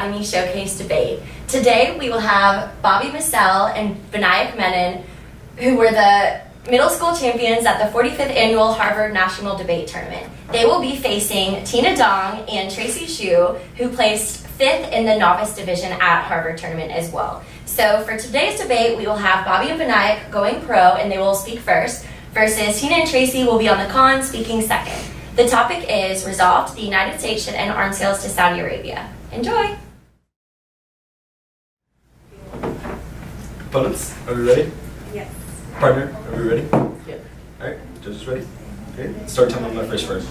Academy Showcase debate. Today we will have Bobby Missell and Vinayak Menon, who were the middle school champions at the 45th Annual Harvard National Debate Tournament. They will be facing Tina Dong and Tracy Xu, who placed 5th in the novice division at Harvard tournament as well. So for today's debate, we will have Bobby and Vinayak going pro, and they will speak first, versus Tina and Tracy will be on the con, speaking second. The topic is resolved: the United States should end arms sales to Saudi Arabia. Enjoy! Opponents, are we ready? Yes. Partner, are we ready? Yep. Alright, judges ready? Okay, start time on my fish first.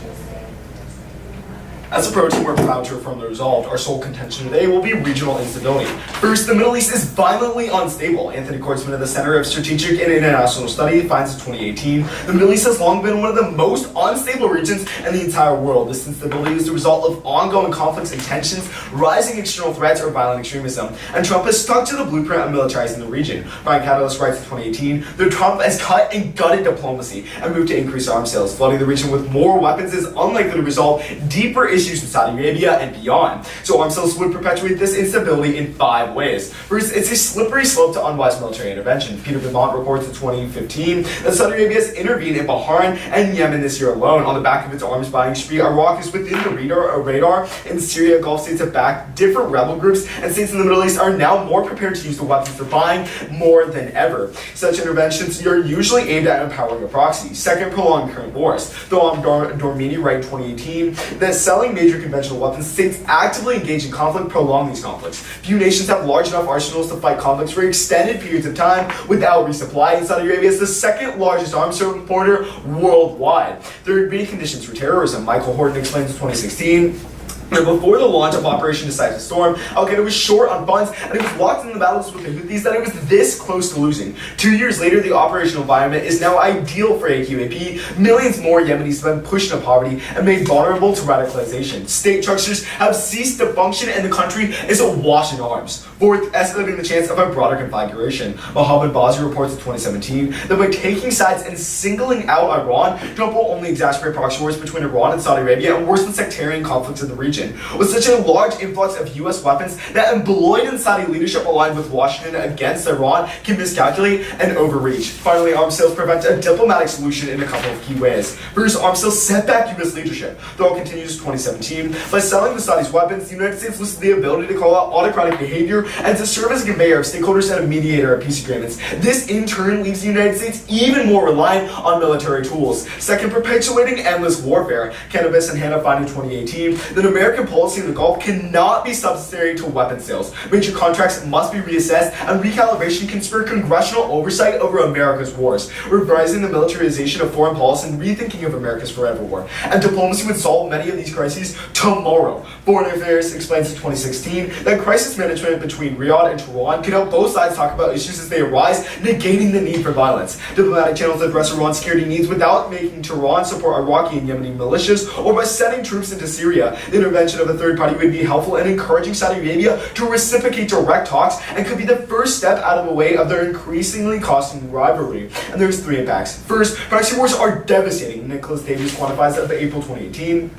As a pro team, we're proud to affirm the resolved. Our sole contention today will be regional instability. First, the Middle East is violently unstable. Anthony Kortzman of the Center of Strategic and International Study finds in 2018, the Middle East has long been one of the most unstable regions in the entire world. This instability is the result of ongoing conflicts and tensions, rising external threats, or violent extremism. And Trump has stuck to the blueprint of militarizing the region. Brian Catalyst writes in 2018, that Trump has cut and gutted diplomacy and moved to increase arms sales. Flooding the region with more weapons is unlikely to resolve deeper issues in Saudi Arabia and beyond. So arms sales would perpetuate this instability in 5 ways. First, it's a slippery slope to unwise military intervention. Peter Beaumont reports in 2015 that Saudi Arabia has intervened in Bahrain and Yemen this year alone. On the back of its arms buying spree, Iraq is within the radar, and Syria, Gulf states have backed different rebel groups, and states in the Middle East are now more prepared to use the weapons they're buying more than ever. Such interventions are usually aimed at empowering a proxy. Second, prolonged current wars. Though Dormini wrote in 2018 that selling major conventional weapons, states actively engage in conflict prolong these conflicts. Few nations have large enough arsenals to fight conflicts for extended periods of time without resupply, and Saudi Arabia is the second largest arms importer worldwide. There are many conditions for terrorism. Michael Horton explains in 2016, and before the launch of Operation Decisive Storm, Al-Qaeda was short on funds, and it was locked in the battles with the Houthis that it was this close to losing. 2 years later, the operational environment is now ideal for AQAP. Millions more Yemenis have been pushed into poverty and made vulnerable to radicalization. State structures have ceased to function, and the country is awash in arms. Fourth, escalating the chance of a broader conflagration. Mohammed Bazi reports in 2017 that by taking sides and singling out Iran, Trump will only exacerbate proxy wars between Iran and Saudi Arabia and worsen sectarian conflicts in the region. With such a large influx of U.S. weapons, that Embroidered Saudi leadership aligned with Washington against Iran can miscalculate and overreach. Finally, arms sales prevent a diplomatic solution in a couple of key ways. First, arms sales set back U.S. leadership. Though it continues in 2017, by selling the Saudis weapons, the United States loses the ability to call out autocratic behavior and to serve as a conveyor of stakeholders and a mediator of peace agreements. This, in turn, leaves the United States even more reliant on military tools. Second, perpetuating endless warfare. Cannabis and Hannah find in 2018 that American policy in the Gulf cannot be subsidiary to weapon sales. Major contracts must be reassessed, and recalibration can spur congressional oversight over America's wars, revising the militarization of foreign policy and rethinking of America's forever war. And diplomacy would solve many of these crises tomorrow. Foreign Affairs explains in 2016 that crisis management between Riyadh and Tehran could help both sides talk about issues as they arise, negating the need for violence. Diplomatic channels address Iran's security needs without making Tehran support Iraqi and Yemeni militias, or by sending troops into Syria. The intervention of a third party would be helpful in encouraging Saudi Arabia to reciprocate direct talks, and could be the first step out of the way of their increasingly costly rivalry. And there's 3 impacts. First, proxy wars are devastating. Nicholas Davies quantifies that in April 2018.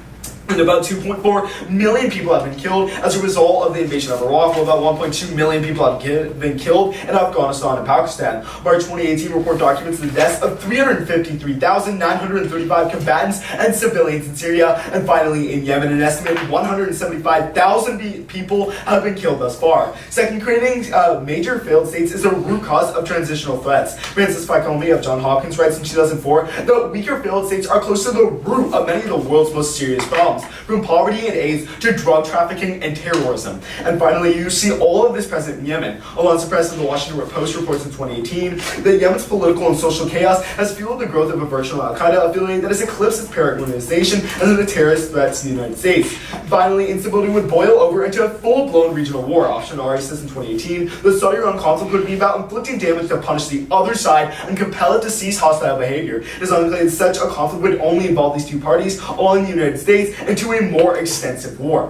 And about 2.4 million people have been killed as a result of the invasion of Iraq, while about 1.2 million people have been killed in Afghanistan and Pakistan. March 2018 report documents the deaths of 353,935 combatants and civilians in Syria. And finally, in Yemen, an estimated 175,000 people have been killed thus far. Second, creating major failed states is a root cause of transitional threats. Francis Ficombe of Johns Hopkins writes in 2004 that weaker failed states are close to the root of many of the world's most serious problems, from poverty and AIDS to drug trafficking and terrorism. And finally, you see all of this present in Yemen. Alonso Press of the Washington Post reports in 2018 that Yemen's political and social chaos has fueled the growth of a virtual Al-Qaeda affiliate that has eclipsed its parent organization as a terrorist threat to the United States. Finally, instability would boil over into a full-blown regional war. Afshanari says in 2018, the Saudi-Iran conflict would be about inflicting damage to punish the other side and compel it to cease hostile behavior. It is unlikely that such a conflict would only involve these 2 parties, all in the United States, into a more extensive war.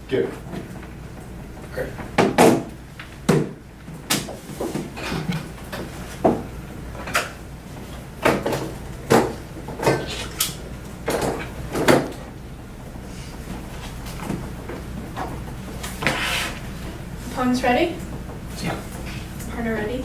Good. Okay. Everyone's ready? Yeah. Partner ready?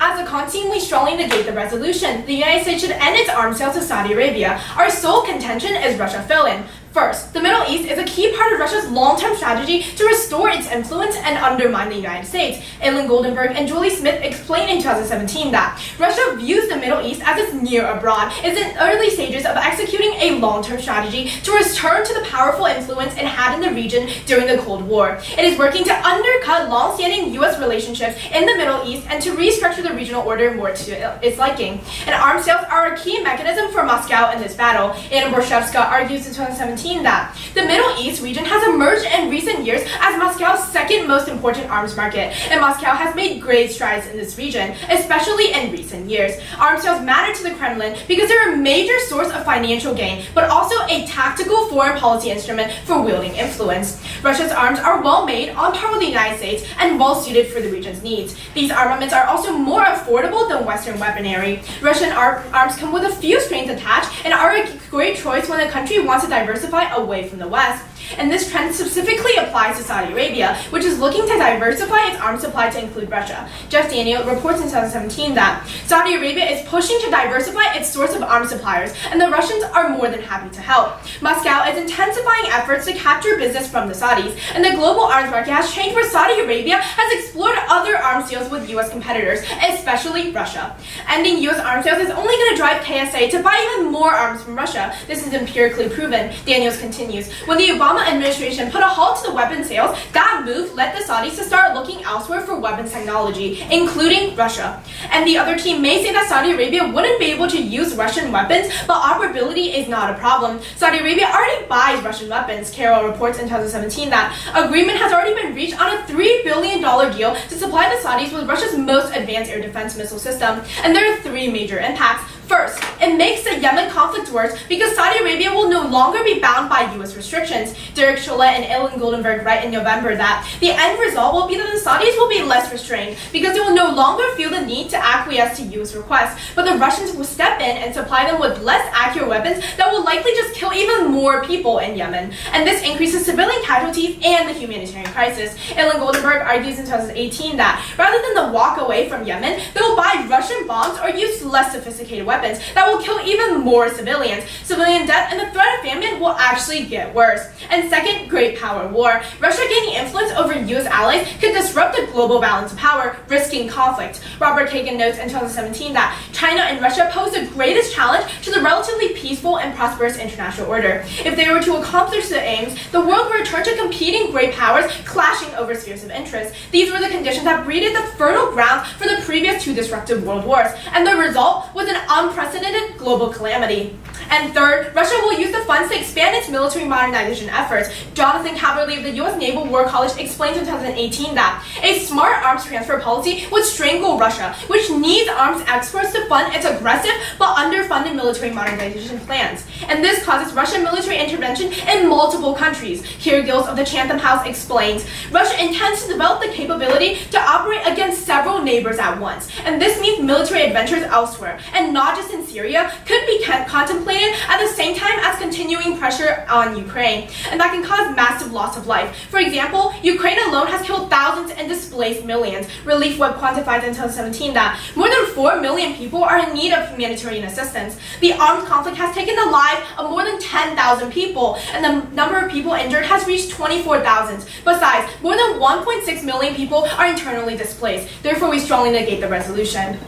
As a con team, we strongly negate the resolution. The United States should end its arms sales to Saudi Arabia. Our sole contention is Russia fill-in. First, the Middle East is a key part of Russia's long-term strategy to restore its influence and undermine the United States. Aileen Goldenberg and Julie Smith explained in 2017 that Russia views the Middle East as its near abroad, is in early stages of executing a long-term strategy to return to the powerful influence it had in the region during the Cold War. It is working to undercut long-standing U.S. relationships in the Middle East and to restructure the regional order more to its liking. And arms sales are a key mechanism for Moscow in this battle. Anna Borshevska argues in 2017 that the Middle East region has emerged in recent years as Moscow's second most important arms market, and Moscow has made great strides in this region, especially in recent years. Arms sales matter to the Kremlin because they're a major source of financial gain, but also a tactical foreign policy instrument for wielding influence. Russia's arms are well made, on par with the United States, and well suited for the region's needs. These armaments are also more affordable than Western weaponry. Russian arms come with a few strings attached and are a great choice when a country wants to diversify away from the West. And this trend specifically applies to Saudi Arabia, which is looking to diversify its arms supply to include Russia. Jeff Daniel reports in 2017 that Saudi Arabia is pushing to diversify its source of arms suppliers, and the Russians are more than happy to help. Moscow is intensifying efforts to capture business from the Saudis, and the global arms market has changed where Saudi Arabia has explored other arms deals with U.S. competitors, especially Russia. Ending U.S. arms sales is only going to drive KSA to buy even more arms from Russia. This is empirically proven. Daniels continues. When the Obama administration put a halt to the weapon sales, that move led the Saudis to start looking elsewhere for weapons technology, including Russia. And the other team may say that Saudi Arabia wouldn't be able to use Russian weapons, but operability is not a problem. Saudi Arabia already buys Russian weapons. Carroll reports in 2017 that agreement has already been reached on a $3 billion deal to supply the Saudis with Russia's most advanced air defense missile system. And there are three major impacts. First, it makes the Yemen conflict worse because Saudi Arabia will no longer be bound by U.S. restrictions. Derek Scholle and Aileen Goldenberg write in November that the end result will be that the Saudis will be less restrained because they will no longer feel the need to acquiesce to U.S. requests, but the Russians will step in and supply them with less accurate weapons that will likely just kill even more people in Yemen. And this increases civilian casualties and the humanitarian crisis. Aileen Goldenberg argues in 2018 that rather than the walk away from Yemen, they will buy Russian bombs or use less sophisticated weapons that will kill even more civilians. Civilian death and the threat of famine will actually get worse. And second, great power war. Russia gaining influence over U.S. allies could disrupt the global balance of power, risking conflict. Robert Kagan notes in 2017 that China and Russia pose the greatest challenge to the relatively peaceful and prosperous international order. If they were to accomplish their aims, the world would return to competing great powers clashing over spheres of interest. These were the conditions that breeded the fertile ground for the previous two disruptive world wars, and the result was an unprecedented global calamity. And third, Russia will use the funds to expand its military modernization efforts. Jonathan Caverly of the U.S. Naval War College explained in 2018 that a smart arms transfer policy would strangle Russia, which needs arms exports to fund its aggressive but underfunded military modernization plans. And this causes Russian military intervention in multiple countries. Keir Gills of the Chatham House explains, Russia intends to develop the capability to operate against several neighbors at once. And this means military adventures elsewhere, and not just in Syria, could be contemplated at the same time as continuing pressure on Ukraine, and that can cause massive loss of life. For example, Ukraine alone has killed thousands and displaced millions. Relief Web quantified in 2017 that more than 4 million people are in need of humanitarian assistance. The armed conflict has taken the lives of more than 10,000 people, and the number of people injured has reached 24,000. Besides, more than 1.6 million people are internally displaced. Therefore, we strongly negate the resolution.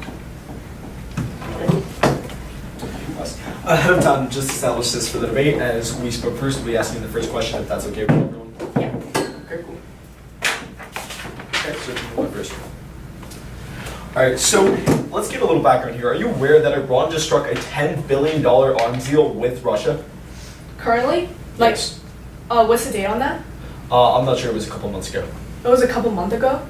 Ahead of time, just establish this for the debate. As we spoke first, we'll be asking the first question if that's okay with everyone. Yeah. Okay, cool. Okay, so you go first. Alright, so let's get a little background here. Are you aware that Iran just struck a $10 billion arms deal with Russia? Currently? Yes. What's the date on that? I'm not sure, it was a couple months ago. It was a couple months ago?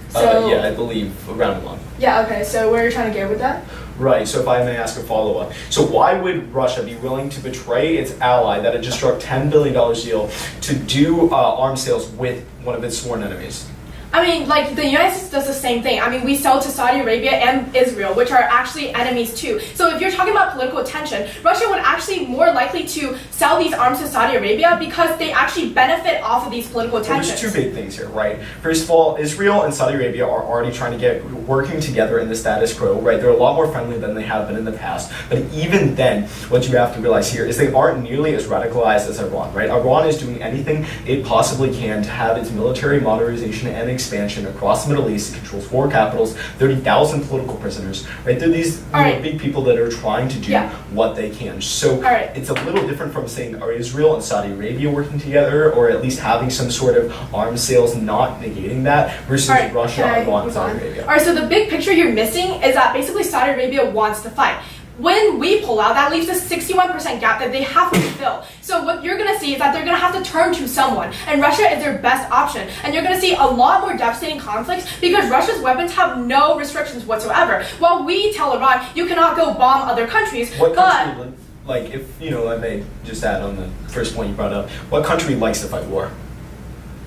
So, yeah, I believe around a month. Yeah, okay, so where are you trying to get with that? Right, so if I may ask a follow-up. So why would Russia be willing to betray its ally that had just struck $10 billion deal to do arms sales with one of its sworn enemies? I mean, like, the United States does the same thing. I mean, we sell to Saudi Arabia and Israel, which are actually enemies too. So if you're talking about political tension, Russia would actually more likely to sell these arms to Saudi Arabia because they actually benefit off of these political Well, tensions. there's two big things here, right? First of all, Israel and Saudi Arabia are already trying to get working together in the status quo, right? They're a lot more friendly than they have been in the past. But even then, what you have to realize here is they aren't nearly as radicalized as Iran, right? Iran is doing anything it possibly can to have its military modernization and expansion across the Middle East. It controls 4 capitals, 30,000 political prisoners, right? They're these big people that are trying to do what they can. So it's a little different from saying, are Israel and Saudi Arabia working together, or at least having some sort of arms sales, not negating that, versus Russia, Iran, and Saudi Arabia. Alright, so the big picture you're missing is that basically Saudi Arabia wants to fight. When we pull out, that leaves a 61% gap that they have to fill. So what you're going to see is that they're going to have to turn to someone, and Russia is their best option. And you're going to see a lot more devastating conflicts because Russia's weapons have no restrictions whatsoever. While we tell Iran, you cannot go bomb other countries, What country, like, if, you know, I may just add on the first point you brought up, what country likes to fight war?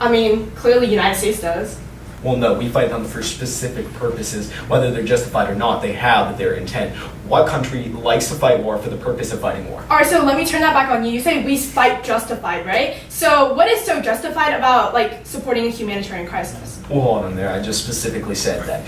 I mean, clearly the United States does. Well, no, we fight them for specific purposes, whether they're justified or not. They have their intent. What country likes to fight war for the purpose of fighting war? Alright, so let me turn that back on you. You say we fight justified, right? So what is so justified about, like, supporting a humanitarian crisis? Well, hold on there. I just specifically said that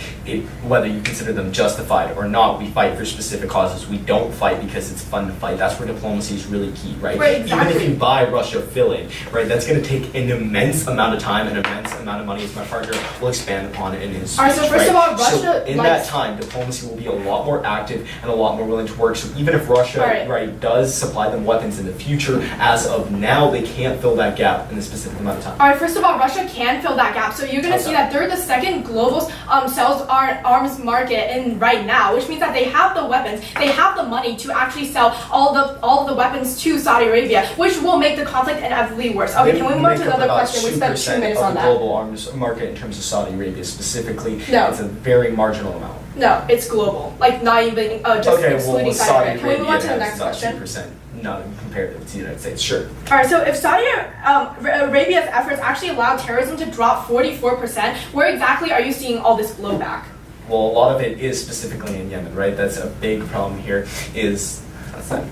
whether you consider them justified or not, we fight for specific causes. We don't fight because it's fun to fight. That's where diplomacy is really key, right? Exactly. Even if you buy Russia filling, right, that's going to take an immense amount of time and immense amount of money, as my partner will expand upon it in his speech. Alright, so first of all, Russia, so in that time, diplomacy will be a lot more active and a lot more willing to work. So even if Russia, does supply them weapons in the future, as of now, they can't fill that gap in a specific amount of time. Alright, first of all, Russia can fill that gap. So you're going to see that they're the second global sales arms market in right now, which means that they have the weapons, they have the money to actually sell all of the weapons to Saudi Arabia, which will make the conflict inevitably worse. Okay, can we move on to another question? We spent 2 minutes on that. The global arms market in terms of Saudi Arabia specifically, no. It's a very marginal amount. No, it's global. Like, not even just excluding Saudi Arabia. Can we move on to the next question? 2%, not comparative to the United States, sure. Alright, so if Saudi Arabia's efforts actually allowed terrorism to drop 44%, where exactly are you seeing all this blowback? Well, a lot of it is specifically in Yemen, right? That's a big problem here is, that's that.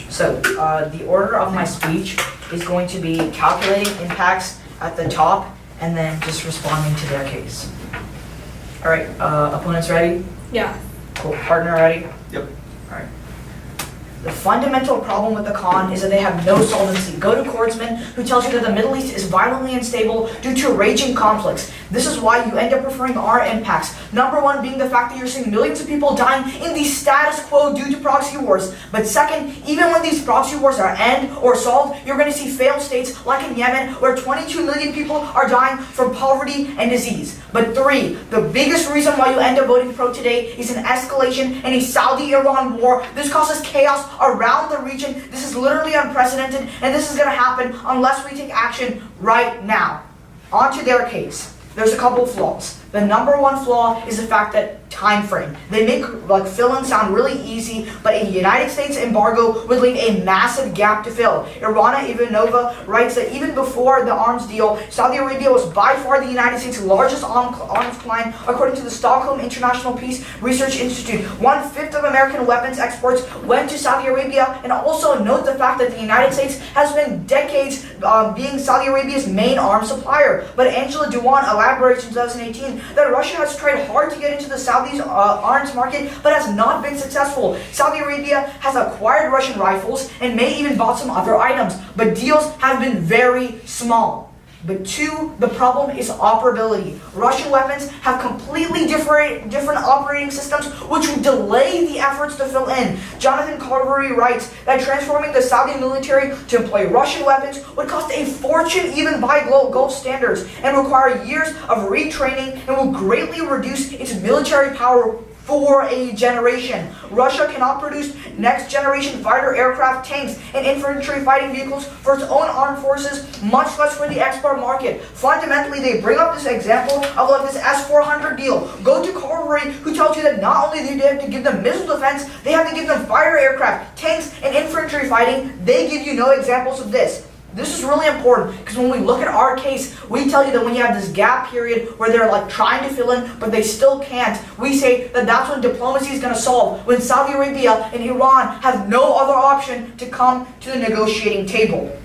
So, the order of my speech is going to be calculating impacts at the top and then just responding to their case. All right, opponents ready? Yeah. Cool. Partner ready? Yep. All right. The fundamental problem with the Khan is that they have no solvency. Go to Kordsman, who tells you that the Middle East is violently unstable due to raging conflicts. This is why you end up preferring our impacts. Number one being the fact that you're seeing millions of people dying in the status quo due to proxy wars. But second, even when these proxy wars are end or solved, you're going to see failed states like in Yemen, where 22 million people are dying from poverty and disease. But three, the biggest reason why you end up voting pro today is an escalation in a Saudi-Iran war. This causes chaos around the region. This is literally unprecedented, and this is going to happen unless we take action right now. On to their case. There's a couple of flaws. The number one flaw is the fact that time frame. They make like fill-in sound really easy, but a United States embargo would leave a massive gap to fill. Irana Ivanova writes that even before the arms deal, Saudi Arabia was by far the United States' largest arms client, according to the Stockholm International Peace Research Institute. 1/5 of American weapons exports went to Saudi Arabia, and also note the fact that the United States has been decades being Saudi Arabia's main arms supplier. But Angela Dewan elaborates in 2018 that Russia has tried hard to get into the Saudis' arms market, but has not been successful. Saudi Arabia has acquired Russian rifles and may even bought some other items, but deals have been very small. But two, the problem is operability. Russian weapons have completely different operating systems, which would delay the efforts to fill in. Jonathan Carberry writes that transforming the Saudi military to employ Russian weapons would cost a fortune even by Gulf standards, and require years of retraining, and will greatly reduce its military power for a generation. Russia cannot produce next generation fighter aircraft, tanks, and infantry fighting vehicles for its own armed forces, much less for the export market. Fundamentally, they bring up this example of like this S-400 deal. Go to Carvery, who tells you that not only do they have to give them missile defense, they have to give them fighter aircraft, tanks, and infantry fighting. They give you no examples of this. This is really important because when we look at our case, we tell you that when you have this gap period where they're like trying to fill in, but they still can't, we say that that's when diplomacy is going to solve, when Saudi Arabia and Iran have no other option to come to the negotiating table.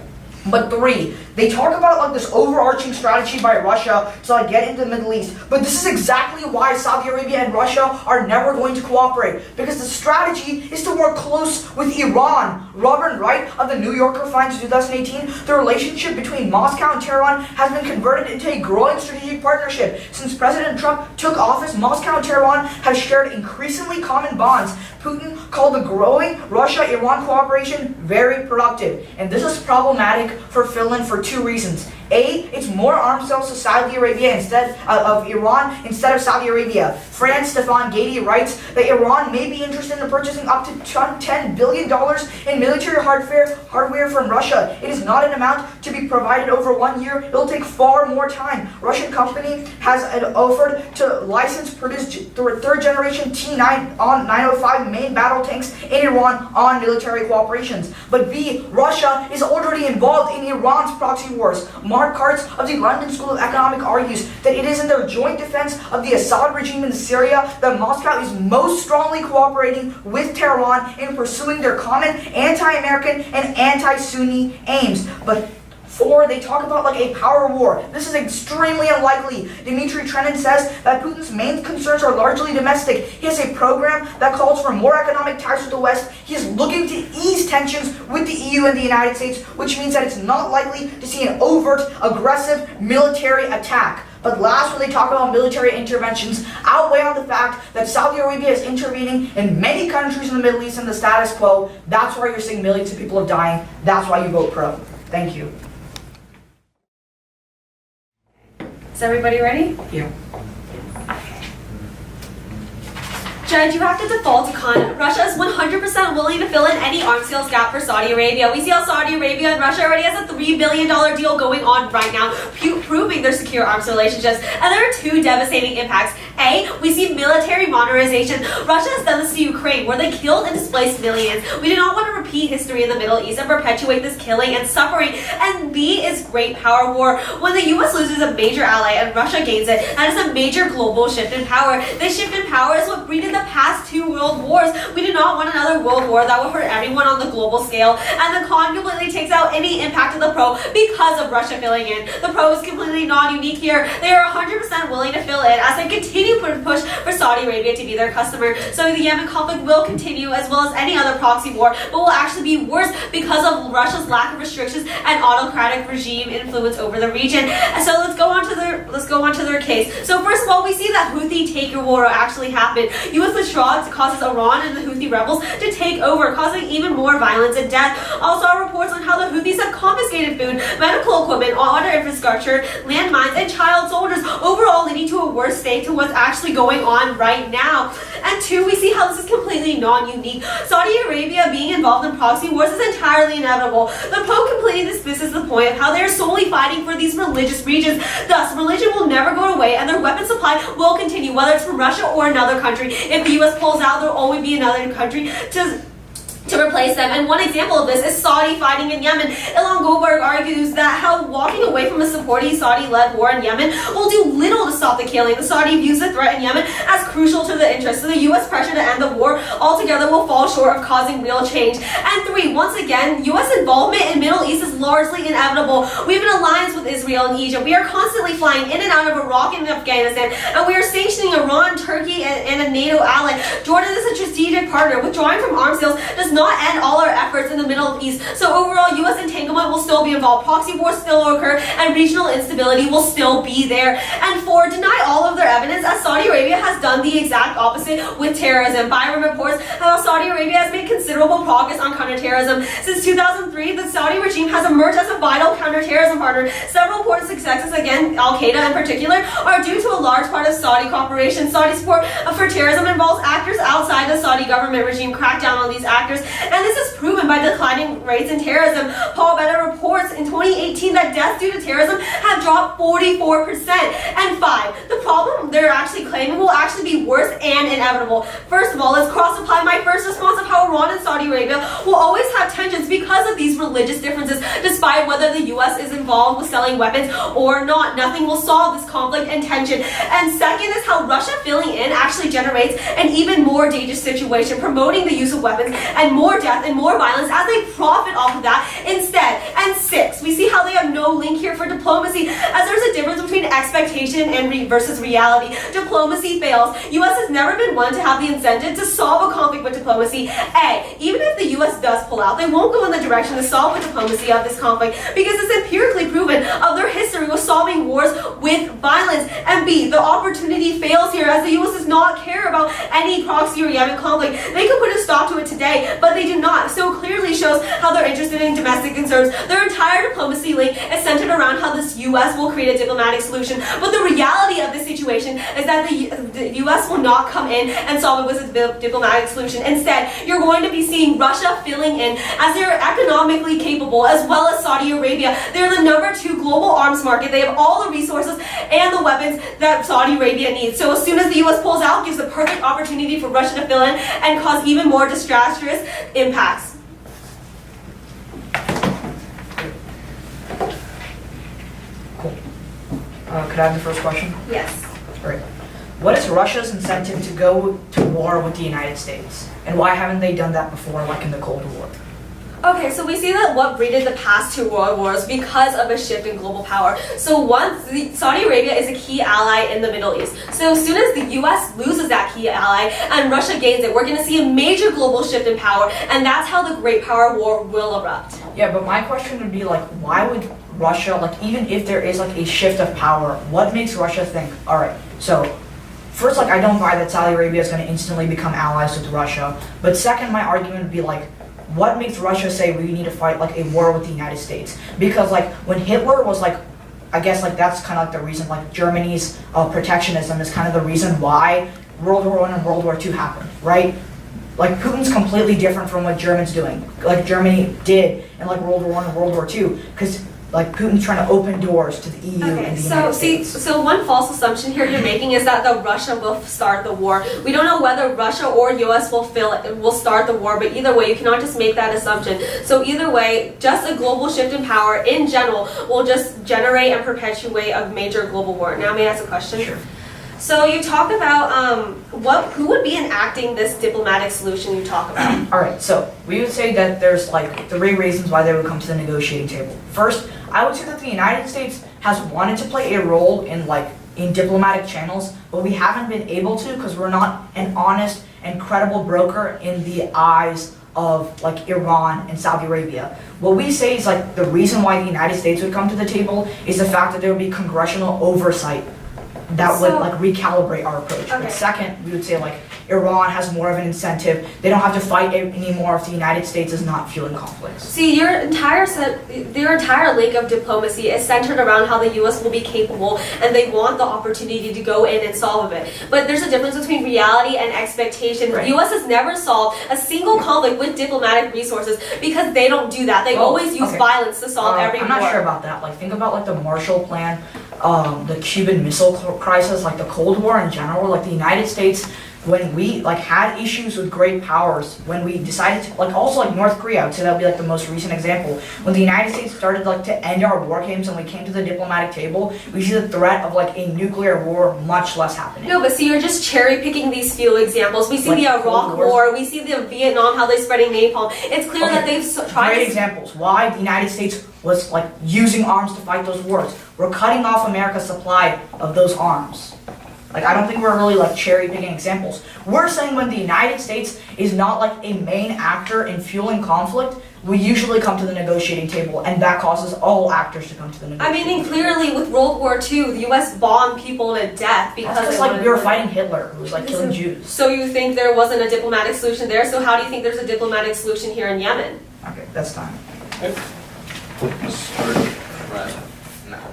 But 3, they talk about like this overarching strategy by Russia to like get into the Middle East. But this is exactly why Saudi Arabia and Russia are never going to cooperate. Because the strategy is to work close with Iran. Robert Wright of the New Yorker finds in 2018, the relationship between Moscow and Tehran has been converted into a growing strategic partnership. Since President Trump took office, Moscow and Tehran have shared increasingly common bonds. Putin called the growing Russia-Iran cooperation very productive. And this is problematic for Finland for 2 reasons. A, it's more arms sales to Saudi Arabia instead of Iran instead of Saudi Arabia. France Stefan Gady writes that Iran may be interested in purchasing up to $10 billion in military hardware from Russia. It is not an amount to be provided over 1 year. It will take far more time. Russian company has offered to license produce 3rd generation T-905 main battle tanks in Iran on military cooperations. But B, Russia is already involved in Iran's proxy wars. Mark Kartz of the London School of Economics argues that it is in their joint defense of the Assad regime in Syria that Moscow is most strongly cooperating with Tehran in pursuing their common anti-American and anti-Sunni aims. But 4, they talk about like a power war. This is extremely unlikely. Dmitry Trenin says that Putin's main concerns are largely domestic. He has a program that calls for more economic ties with the West. He is looking to ease tensions with the EU and the United States, which means that it's not likely to see an overt, aggressive military attack. But last, when they talk about military interventions, outweigh on the fact that Saudi Arabia is intervening in many countries in the Middle East and the status quo. That's why you're seeing millions of people dying. That's why you vote pro. Thank you. Is everybody ready? Yeah. Judge, you have to default to con. Russia is 100% willing to fill in any arms sales gap for Saudi Arabia. We see how Saudi Arabia and Russia already has a $3 billion deal going on right now, proving their secure arms relationships. And there are 2 devastating impacts. A, we see military modernization. Russia has done this to Ukraine, where they killed and displaced millions. We do not want to repeat history in the Middle East and perpetuate this killing and suffering. And B is great power war. When the U.S. loses a major ally and Russia gains it, that is a major global shift in power. This shift in power is what breeded the past 2 world wars. We do not want another world war that will hurt everyone on the global scale. And the con completely takes out any impact of the pro because of Russia filling in. The pro is completely non-unique here. They are 100% willing to fill in as they continue to push for Saudi Arabia to be their customer. So the Yemen conflict will continue as well as any other proxy war, but will actually be worse because of Russia's lack of restrictions and autocratic regime influence over the region. So let's go on to their case. So first of all, we see that Houthi takeover war actually happened. U.S. withdrawal causes Iran and the Houthi rebels to take over, causing even more violence and death. Also, reports on how the Houthis have confiscated food, medical equipment, water infrastructure, landmines, and child soldiers, overall leading to a worse state to what's actually going on right now. And 2, we see how this is completely non-unique. Saudi Arabia being involved in proxy wars is entirely inevitable. The Pope completely dismisses the point of how they are solely fighting for these religious regions. Thus, religion will never go away and their weapon supply will continue, whether it's from Russia or another country. If the U.S. pulls out, there will always be another country to replace them. And one example of this is Saudi fighting in Yemen. Ilan Goldberg argues that how walking away from a supporting Saudi-led war in Yemen will do little to stop the killing. The Saudi views the threat in Yemen as crucial to the interests of the U.S. pressure to end the war altogether will fall short of causing real change. And 3, once again, U.S. involvement in Middle East is largely inevitable. We have an alliance with Israel and Egypt. We are constantly flying in and out of Iraq and Afghanistan, and we are sanctioning Iran, Turkey, and a NATO ally. Jordan is a strategic partner. Withdrawing from arms sales does not not end all our efforts in the Middle East. So overall, U.S. entanglement will still be involved, proxy wars still occur, and regional instability will still be there. And four, deny all of their evidence, as Saudi Arabia has done the exact opposite with terrorism. Byron reports how Saudi Arabia has made considerable progress on counterterrorism. Since 2003, the Saudi regime has emerged as a vital counterterrorism partner. Several important successes, again, Al-Qaeda in particular, are due to a large part of Saudi cooperation. Saudi support for terrorism involves actors outside the Saudi government regime crack down on these actors, and this is proven by declining rates in terrorism. Paul Better reports in 2018 that deaths due to terrorism have dropped 44%. And five, the problem they're actually claiming will actually be worse and inevitable. First of all, let's cross-apply my first response of how Iran and Saudi Arabia will always have tensions because of these religious differences, despite whether the U.S. is involved with selling weapons or not. Nothing will solve this conflict and tension. And second is how Russia filling in actually generates an even more dangerous situation, promoting the use of weapons and more death and more violence as they profit off of that instead. And six, we see how they have no link here for diplomacy, as there's a difference between expectation and versus reality. Diplomacy fails. U.S. has never been one to have the incentive to solve a conflict with diplomacy. A, even if the U.S. does pull out, they won't go in the direction to solve the diplomacy of this conflict because it's empirically proven of their history with solving wars with violence. And B, the opportunity fails here as the U.S. does not care about any proxy or Yemen conflict. They could put a stop to it today, but they do not. So clearly shows how they're interested in domestic concerns. Their entire diplomacy link is centered around how this U.S. will create a diplomatic solution. But the reality of the situation is that the U.S. will not come in and solve it with a diplomatic solution. Instead, you're going to be seeing Russia filling in as they're economically capable, as well as Saudi Arabia. They're the number 2 global arms market. They have all the resources and the weapons that Saudi Arabia needs. So as soon as the U.S. pulls out, gives the perfect opportunity for Russia to fill in and cause even more disastrous impacts. Cool. Could I have the first question? Yes. All right. What is Russia's incentive to go to war with the United States? And why haven't they done that before, like in the Cold War? Okay, so we see that what breeded the past 2 world wars because of a shift in global power. So Saudi Arabia is a key ally in the Middle East. So as soon as the U.S. loses that key ally and Russia gains it, we're going to see a major global shift in power, and that's how the Great Power War will erupt. Yeah, but my question would be like, why would Russia, like even if there is like a shift of power, what makes Russia think, all right, so first, like I don't buy that Saudi Arabia is going to instantly become allies with Russia, but second, my argument would be like, what makes Russia say we need to fight like a war with the United States? Because like when Hitler was like, I guess like that's kind of like the reason like Germany's protectionism is kind of the reason why World War I and World War II happened, right? Like Putin's completely different from what Germany's doing, like Germany did in like World War I and World War II, because like Putin's trying to open doors to the EU and the United States. So one false assumption here you're making is that Russia will start the war. We don't know whether Russia or US will start the war, but either way, you cannot just make that assumption. So either way, just a global shift in power in general will just generate and perpetuate a major global war. Now, may I ask a question? Sure. So you talk about who would be enacting this diplomatic solution you talk about? All right, so we would say that there's like 3 reasons why they would come to the negotiating table. First, I would say that the United States has wanted to play a role in diplomatic channels, but we haven't been able to because we're not an honest and credible broker in the eyes of like Iran and Saudi Arabia. What we say is like the reason why the United States would come to the table is the fact that there would be congressional oversight that would like recalibrate our approach. Okay. But second, we would say like Iran has more of an incentive. They don't have to fight anymore if the United States is not fueling conflicts. See, your entire link of diplomacy is centered around how the U.S. will be capable and they want the opportunity to go in and solve it. But there's a difference between reality and expectation. Right. The U.S. has never solved a single conflict with diplomatic resources because they don't do that. They always use violence to solve every war. I'm not sure about that. Like think about like the Marshall Plan, the Cuban Missile Crisis, like the Cold War in general. Like the United States, when we like had issues with great powers, when we decided to like also like North Korea, I would say that would be like the most recent example. When the United States started like to end our war games and we came to the diplomatic table, we see the threat of like a nuclear war much less happening. No, but see, you're just cherry picking these few examples. We see Like the Iraq Cold War, we see the Vietnam, how they're spreading napalm. It's clear that they've tried Great to... examples. Why the United States was like using arms to fight those wars. We're cutting off America's supply of those arms. Like, I don't think we're really like cherry picking examples. We're saying when the United States is not like a main actor in fueling conflict, we usually come to the negotiating table, and that causes all actors to come to the negotiating table. And clearly with World War II, the U.S. bombed people to death because it's like we were fighting Hitler, who was like killing Jews. So you think there wasn't a diplomatic solution there? So how do you think there's a diplomatic solution here in Yemen? Okay, that's time. Let's start right now.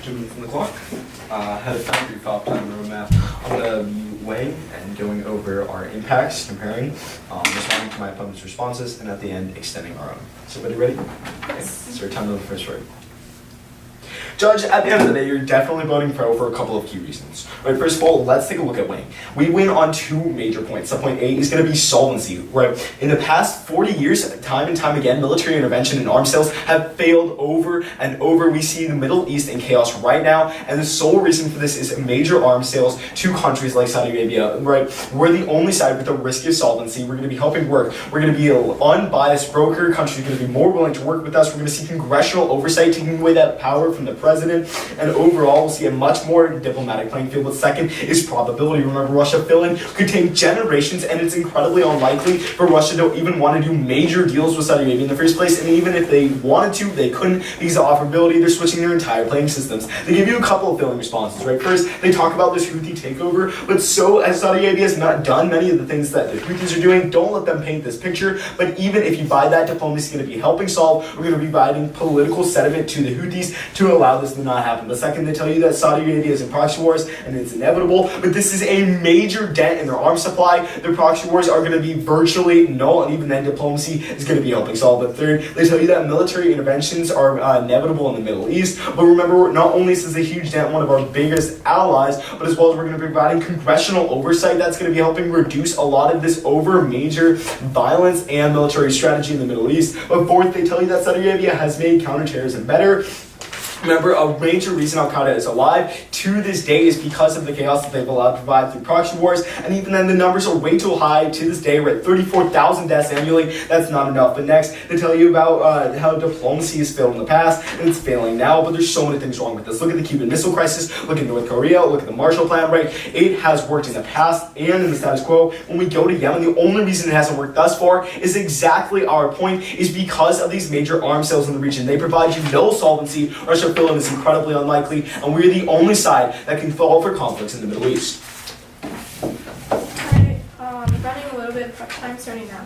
2 minutes on the clock. Head of time, brief off time roadmap. I'm going to be weighing and going over our impacts, comparing, responding to my opponent's responses, and at the end, extending our own. So, everybody ready? Yes. Okay, so time to the first word. Judge, at the end of the day, you're definitely voting pro for a couple of key reasons. Right, first of all, let's take a look at winning. We win on 2 major points. Subpoint A is going to be solvency. Right, in the past 40 years, time and time again, military intervention and arms sales have failed over and over. We see the Middle East in chaos right now, and the sole reason for this is major arms sales to countries like Saudi Arabia. Right, we're the only side with the riskiest solvency. We're going to be helping work. We're going to be an unbiased broker. Countries are going to be more willing to work with us. We're going to see congressional oversight, taking away that power from the president, and overall we'll see a much more diplomatic playing field. But second is probability. Remember, Russia fill-in could take generations, and it's incredibly unlikely for Russia to even want to do major deals with Saudi Arabia in the first place, and even if they wanted to, they couldn't because of offerability. They're switching their entire playing systems. They give you a couple of filling responses, right? First, they talk about this Houthi takeover, but so as Saudi Arabia has not done many of the things that the Houthis are doing, don't let them paint this picture. But even if you buy that, diplomacy is going to be helping solve. We're going to be providing political sediment to the Houthis to allow this to not happen. The second, they tell you that Saudi Arabia is in proxy wars and it's inevitable, but this is a major dent in their arms supply. Their proxy wars are going to be virtually null, and even then diplomacy is going to be helping solve. But third, they tell you that military interventions are inevitable in the Middle East. But remember, not only is this a huge dent, one of our biggest allies, but as well as we're going to be providing congressional oversight that's going to be helping reduce a lot of this over major violence and military strategy in the Middle East. But fourth, they tell you that Saudi Arabia has made counterterrorism better. Remember, a major reason Al-Qaeda is alive to this day is because of the chaos that they've allowed to provide through proxy wars, and even then the numbers are way too high to this day. We're at 34,000 deaths annually. That's not enough. But next, they tell you about how diplomacy has failed in the past, and it's failing now, but there's so many things wrong with this. Look at the Cuban Missile Crisis, look at North Korea, look at the Marshall Plan, right? It has worked in the past and in the status quo. When we go to Yemen, the only reason it hasn't worked thus far is exactly our point, is because of these major arms sales in the region. They provide you no solvency. Russia fill-in is incredibly unlikely, and we're the only side that can fall for conflicts in the Middle East. Alright, running a little bit of time starting now.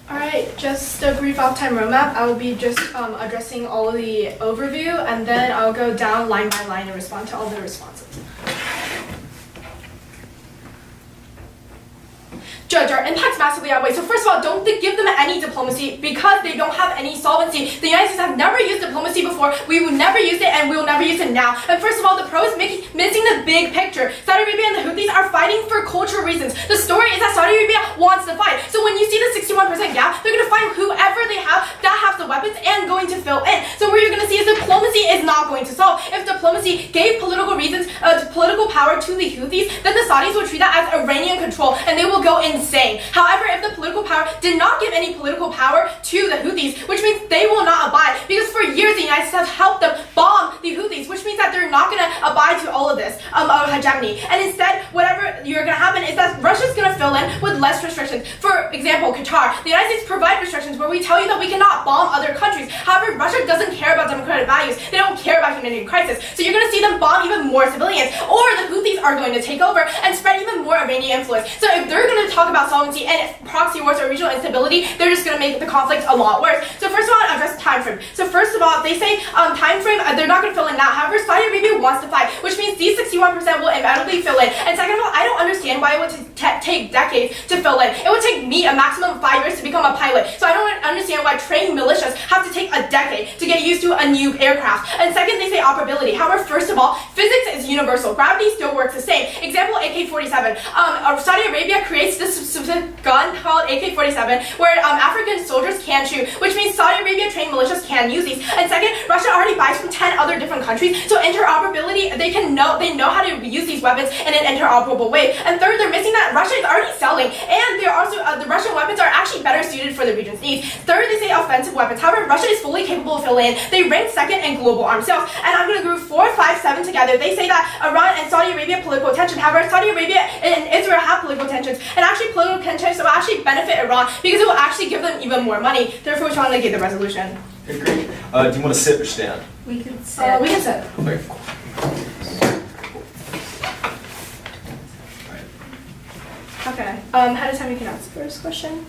Alright, just a brief off-time roadmap. I will be just addressing all of the overview, and then I'll go down line by line and respond to all the responses. Judge, our impacts massively outweigh. So first of all, don't give them any diplomacy because they don't have any solvency. The United States have never used diplomacy before. We will never use it, and we will never use it now. And first of all, the pro is missing the big picture. Saudi Arabia and the Houthis are fighting for cultural reasons. The story is that Saudi Arabia wants to fight. So when you see the 61% gap, they're going to find whoever they have that has the weapons and going to fill in. So what you're going to see is diplomacy is not going to solve. If diplomacy gave political reasons, political power to the Houthis, then the Saudis will treat that as Iranian control, and they will go insane. However, if the political power did not give any political power to the Houthis, which means they will not abide, because for years the United States has helped them bomb the Houthis, which means that they're not going to abide to all of this hegemony. And instead, whatever you're going to happen is that Russia's going to fill in with less restrictions. For example, Qatar. The United States provide restrictions where we tell you that we cannot bomb other countries. However, Russia doesn't care about democratic values. They don't care about humanitarian crisis. So you're going to see them bomb even more civilians, or the Houthis are going to take over and spread even more Iranian influence. So if they're going to talk about sovereignty and proxy wars or regional instability, they're just going to make the conflict a lot worse. So first of all, I'll address time frame. So first of all, they say time frame, they're not going to fill in now. However, Saudi Arabia wants to fight, which means these 61% will inevitably fill in. And second of all, I don't understand why it would take decades to fill in. It would take me a maximum of 5 years to become a pilot. So I don't understand why trained militias have to take a decade to get used to a new aircraft. And second, they say operability. However, first of all, physics is universal. Gravity still works the same. Example, AK-47. Saudi Arabia creates this specific gun called AK-47 where African soldiers can shoot, which means Saudi Arabia trained militias can use these. And second, Russia already buys from 10 other different countries, so interoperability, they know how to use these weapons in an interoperable way. And third, they're missing that Russia is already selling, and they're also the Russian weapons are actually better suited for the region's needs. Third, they say offensive weapons. However, Russia is fully capable of filling in. They rank second in global arms sales. And I'm gonna group 4, 5, 7 together. They say that Iran and Saudi Arabia political tension. However, Saudi Arabia and Israel have political tensions, and actually political tensions will actually benefit Iran because it will actually give them even more money. Therefore, we strongly negate the resolution. Okay, great. Do you want to sit or stand? We can sit. We can sit. Okay. Okay. How does time you can ask the first question?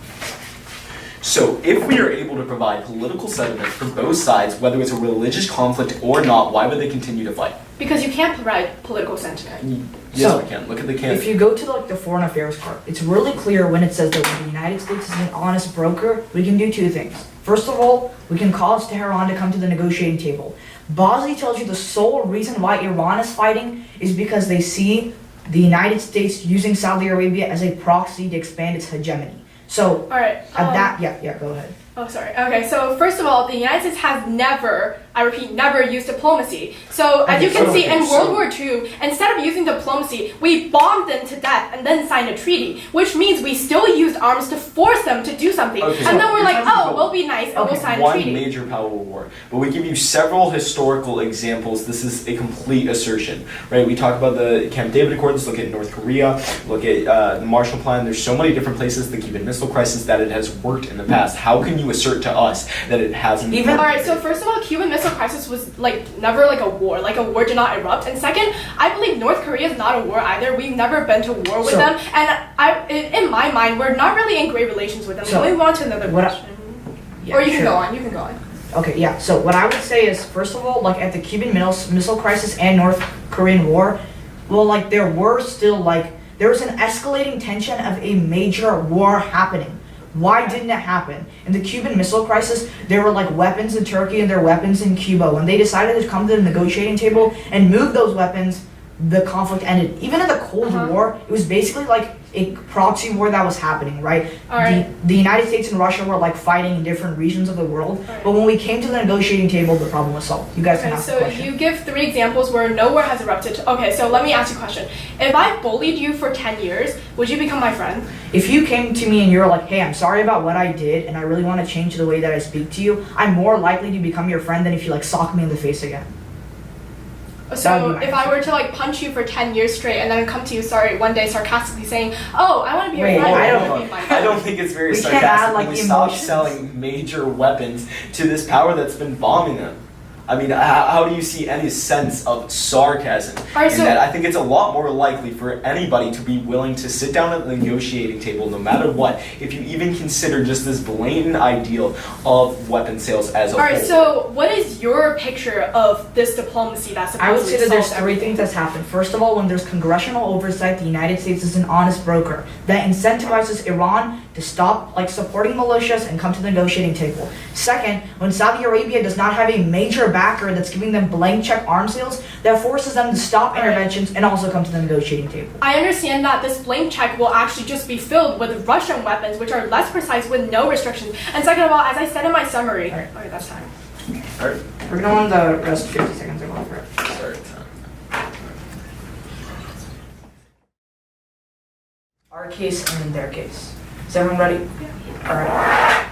So, if we are able to provide political settlement for both sides, whether it's a religious conflict or not, why would they continue to fight? Because you can't provide political sentiment. Yes, So, we can. Look at the can. If you go to the foreign affairs part, it's really clear when it says that when the United States is an honest broker, we can do two things. First of all, we can cause Tehran to come to the negotiating table. Bosley tells you the sole reason why Iran is fighting is because they see the United States using Saudi Arabia as a proxy to expand its hegemony. So, All right. go ahead. Oh, sorry. Okay, so first of all, the United States has never, I repeat, never used diplomacy. So, as you can see, in World War II, instead of using diplomacy, we bombed them to death and then signed a treaty, which means we still used arms to force them to do something. Okay, and then we're like, so- oh, we'll be nice and we'll sign a One treaty. major power war, but we give you several historical examples. This is a complete assertion, right? We talk about the Camp David Accords, look at North Korea, look at the Marshall Plan. There's so many different places, the Cuban Missile Crisis, that it has worked in the past. How can you assert to us that it hasn't? Even- Alright, so first of all, Cuban Missile Crisis was never a war. Like a war did not erupt. And second, I believe North Korea is not a war either. We've never been to war with So- them. And in my mind, we're not really in great relations with them. So- Let me move on to another What I- question. Yeah, Or you can sure. go on. You can go on. Okay, yeah. So what I would say is, first of all, like at the Cuban Missile Crisis and North Korean War, well, like there was an escalating tension of a major war happening. Why didn't it happen? In the Cuban Missile Crisis, there were like weapons in Turkey and there were weapons in Cuba. When they decided to come to the negotiating table and move those weapons, the conflict ended. Even in the Cold War, it was basically like a proxy war that was happening, right? Alright. The United States and Russia were like fighting in different regions of the world, Alright. but when we came to the negotiating table, the problem was solved. You guys can Okay, ask the so question. you give 3 examples where no war has erupted. Okay, so let me ask you a question. If I bullied you for 10 years, would you become my friend? If you came to me and you're like, hey, I'm sorry about what I did and I really want to change the way that I speak to you, I'm more likely to become your friend than if you like sock me in the face again. That So would be my if I were to punch you for 10 years straight and then come to you, one day sarcastically saying, oh, I want to be your Wait, friend. I would don't- you be my I friend? don't think it's very We can't sarcastic add, like, when we stop emotions. selling major weapons to this power that's been bombing them. I mean, how do you see any sense of sarcasm Alright, in so- that? I think it's a lot more likely for anybody to be willing to sit down at the negotiating table no matter what, if you even consider just this blatant ideal of weapon sales as a Alright, whole. so what is your picture of this diplomacy that's I would supposedly say that there's solved 3 everything? things that's happened. First of all, when there's congressional oversight, the United States is an honest broker that incentivizes Iran to stop supporting militias and come to the negotiating table. Second, when Saudi Arabia does not have a major backer that's giving them blank check arms sales, that forces them to stop interventions and also come to the negotiating table. I understand that this blank check will actually just be filled with Russian weapons, which are less precise with no restrictions. And second of all, as I said in my summary, Alright. okay, that's time. Alright, We're gonna want the rest 50 seconds to go for it. sorry. Our case and then their case. Is everyone ready? Alright.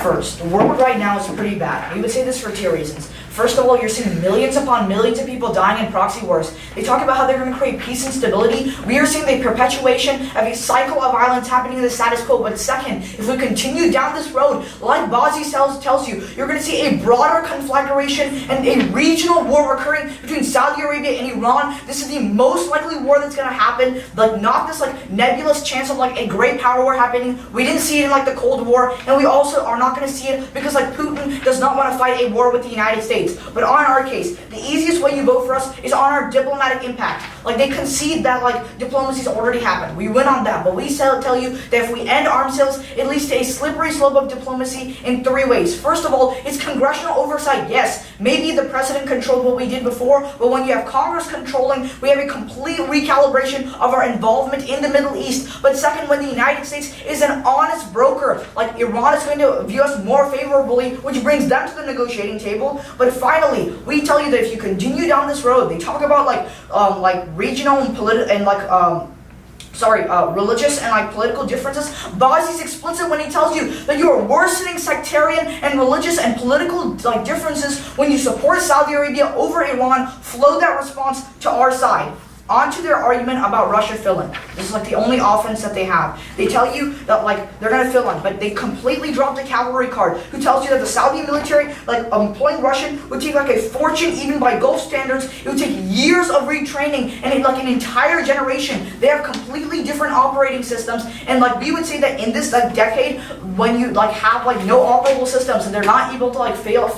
First, the world right now is pretty bad. We would say this for 2 reasons. First of all, you're seeing millions upon millions of people dying in proxy wars. They talk about how they're going to create peace and stability. We are seeing the perpetuation of a cycle of violence happening in the status quo. But second, if we continue down this road, like Bosley tells you, you're going to see a broader conflagration and a regional war occurring between Saudi Arabia and Iran. This is the most likely war that's going to happen. Not this nebulous chance of a great power war happening. We didn't see it in the Cold War, and we also are not going to see it because Putin does not want to fight a war with the United States. States. But on our case, the easiest way you vote for us is on our diplomatic impact. Like, they concede that, like, diplomacy's already happened. We win on that, but we tell you that if we end arms sales, it leads to a slippery slope of diplomacy in 3 ways. First of all, it's congressional oversight. Yes, maybe the president controlled what we did before, but when you have Congress controlling, we have a complete recalibration of our involvement in the Middle East. But second, when the United States is an honest broker, like Iran is going to view us more favorably, which brings them to the negotiating table. But finally, we tell you that if you continue down this road, they talk about like regional and political and religious and like political differences. Bazi's explicit when he tells you that you are worsening sectarian and religious and political like differences when you support Saudi Arabia over Iran. Flow that response to our side. On to their argument about Russia fill-in. This is like the only offense that they have. They tell you that like they're gonna fill in, but they completely drop the cavalry card, who tells you that the Saudi military, like employing Russian, would take like a fortune even by Gulf standards. It would take years of retraining and like an entire generation. They have completely different operating systems, and like we would say that in this like decade, when you like have like no operable systems and they're not able to like fill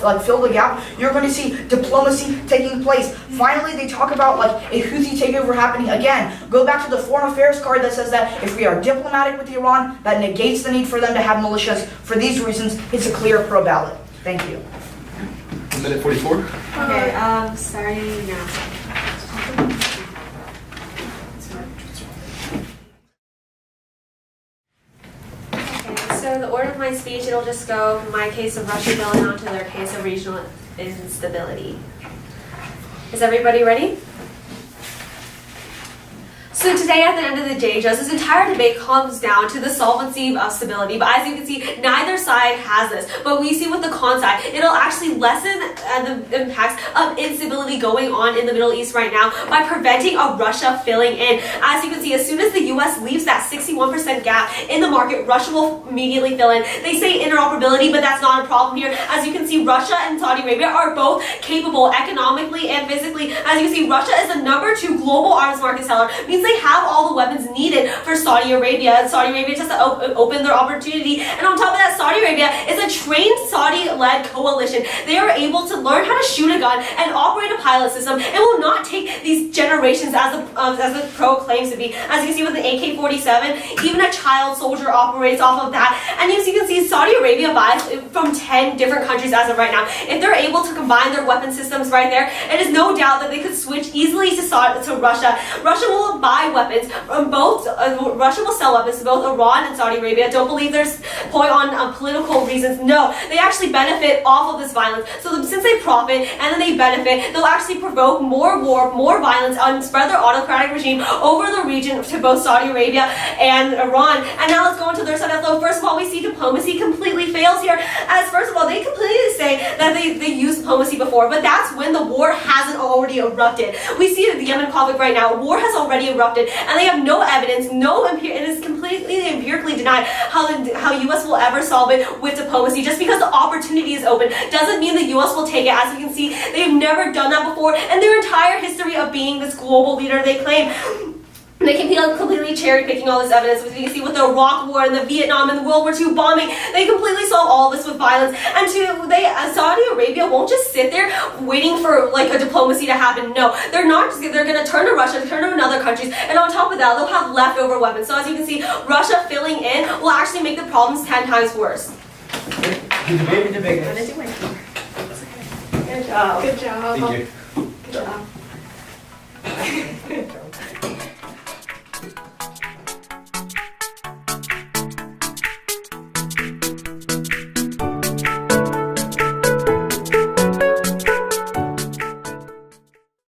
the gap, you're going to see diplomacy taking place. Finally, they talk about like a Houthi takeover happening again. Go back to the foreign affairs card that says that if we are diplomatic with Iran, that negates the need for them to have militias. For these reasons, it's a clear pro ballot. Thank you. 1:44. Okay, starting now. So the order of my speech, it'll just go from my case of Russia filling on to their case of regional instability. Is everybody ready? So today, at the end of the day, just this entire debate comes down to the solvency of stability. But as you can see, neither side has this. But we see with the con side, it'll actually lessen the impacts of instability going on in the Middle East right now by preventing a Russia filling in. As you can see, as soon as the U.S. leaves that 61% gap in the market, Russia will immediately fill in. They say interoperability, but that's not a problem here. As you can see, Russia and Saudi Arabia are both capable economically and physically. As you can see, Russia is the #2 global arms market seller. Means they have all the weapons needed for Saudi Arabia. And Saudi Arabia just has to open their opportunity. And on top of that, Saudi Arabia is a trained Saudi-led coalition. They are able to learn how to shoot a gun and operate a pilot system. It will not take these generations as the pro claims to be. As you can see with the AK-47, even a child soldier operates off of that. And as you can see, Saudi Arabia buys from 10 different countries as of right now. If they're able to combine their weapon systems right there, it is no doubt that they could switch easily to Russia. Russia will buy weapons from both. Russia will sell weapons to both Iran and Saudi Arabia. Don't believe there's point on political reasons. No, they actually benefit off of this violence. So since they profit and then they benefit, they'll actually provoke more war, more violence, and spread their autocratic regime over the region to both Saudi Arabia and Iran. And now let's go into their side of the flow. First of all, we see diplomacy completely fails here. As first of all, they completely say that they used diplomacy before, but that's when the war hasn't already erupted. We see the Yemen conflict right now. War has already erupted, and they have no evidence, it is completely empirically denied how U.S. will ever solve it with diplomacy. Just because the opportunity is open doesn't mean the U.S. will take it. As you can see, they've never done that before, and their entire history of being this global leader they claim. They can be completely cherry-picking all this evidence. As you can see with the Iraq War and the Vietnam and the World War II bombing, they completely solve all this with violence. And Saudi Arabia won't just sit there waiting for like a diplomacy to happen. No, they're not. They're going to turn to Russia, turn to other countries, and on top of that, they'll have leftover weapons. So as you can see, Russia filling in will actually make the problems 10 times worse. Good debate, Good job. Good job. Thank you. Good job.